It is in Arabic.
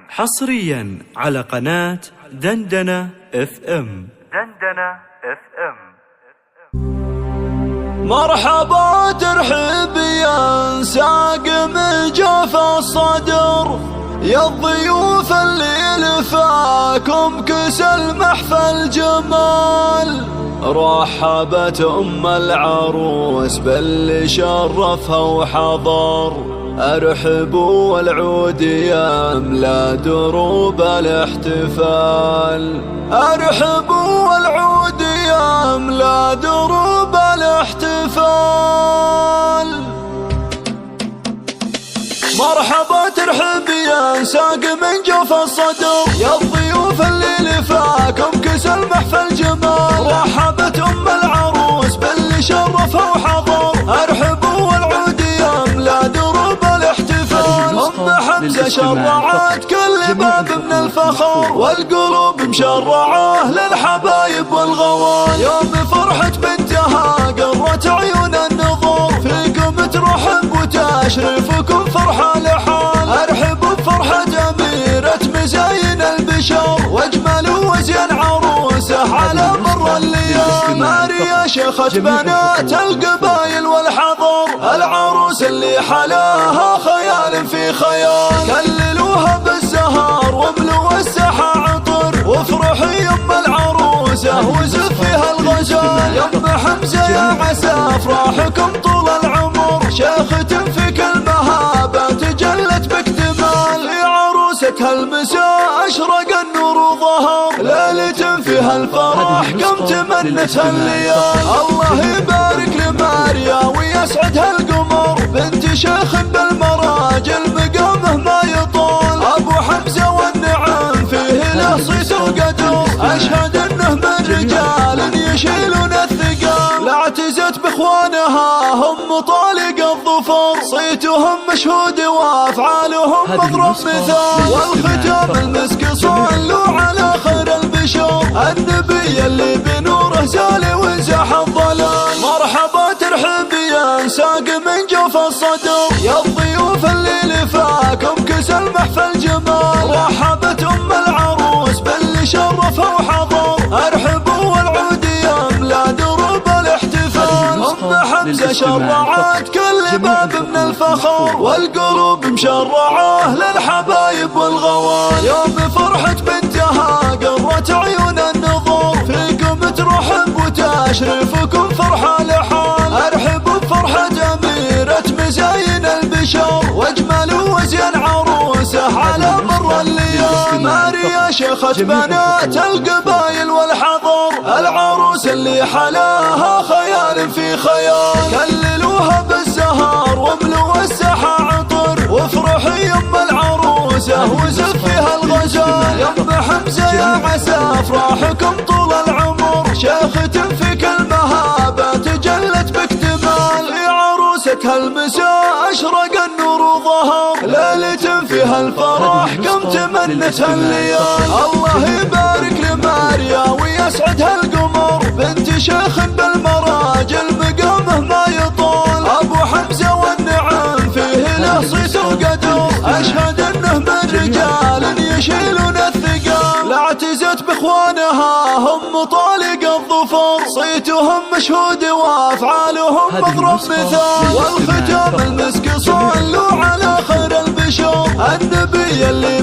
حصريا على قناة دندنة اف ام. مرحبا ترحب يا ساقم جوف الصدر، يا الضيوف اللي لفاكم كسل محفل جمال. رحبت ام العروس باللي شرفها وحضر، ارحبوا والعود يملا دروب الاحتفال. ارحبوا والعود يملا دروب الاحتفال. مرحبا ترحب يا ساق من جوف الصدر، يا الضيوف اللي لفاكم كسل محفل جمال. رحبت ام العروس باللي شرفها وحضر، ارحبوا والعود يملا دروب الاحتفال. ام حمزة شرعت كل باب من الفخر، والقلوب مشرعه للحبايب والغوال. يوم فرحة بنتها قرت عيون النظر، فيكم ترحب وتشرفكم فرحة لحال. ارحبوا بفرحة أميرة مزاين البشر، واجمل وزين عروسه على مر الليال. ماريا شيخة بنات القبايل والحضر، العروس اللي حلاها خيال في خيال. كللوها بالزهر واملوا الساحة عطر، وافرحي يم العروسة وزفيها الغزال. يم حمزة يا عسى افراحكم طول العمر، شيخة في كل مهابة تجلت باكتمال. في عروستها المساء اشرق النور وظهر، ليلة فيها الفرح كم تمنتها الليال. الله يبارك لماريا ويسعدها القمر، بنت شيخ بالمراجل مقامه ما يطول. ابو حمزة والنعم فيه له صيت وقدر، اشهد انه من رجال يشيلون الثقال. لا اعتزت باخوانها هم طالق الظفر، صيتهم مشهود وافعالهم مضرب مثال. والختام المسك صلوا على خير البشر، النبي اللي بنوره زال وانزاح الضلال. مرحبا ترحب يا ساق من جوف الصدر، يا الضيوف اللي لفاكم كسل محفل جمال. رحبت ام العروس باللي شرفها وحضر، ارحبوا والعود يملا دروب الاحتفال. ام حمزة شرعت كل باب من الفخر، والقلوب مشرعه للحبايب والغوال. يوم فرحة بنتها قرت عيون النظر، فيكم ترحب وتشرفكم فرحة لحال. ارحبوا بفرحة أميرة مزاين البشر، واجمل وزين عروسه على مر الليال. ماريا شيخة بنات القبايل والحضر، العروس اللي حلاها خيال في خيال. كللوها بالزهر واملوا الساحة عطر، وافرحي يم العروسة وزفيها الغزال. يم حمزة يا عسى افراحكم طول العمر، شيخة في كل مهابة تجلت باكتمال. في عروستها المساء اشرق النور وظهر، ليلة فيها الفرح كم تمنتها الليال. الله يبارك لماريا ويسعدها القمر، بنت شيخ بالمراجل مقامه ما يطول. ابو حمزة والنعم فيه له صيت وقدر، اشهد انه من رجال يشيلون الثقال. لا اعتزت باخوانها هم طالق الظفر، صيتهم مشهود وافعالهم مضرب مثال. والختام المسك صلوا على خير البشر، النبي اللي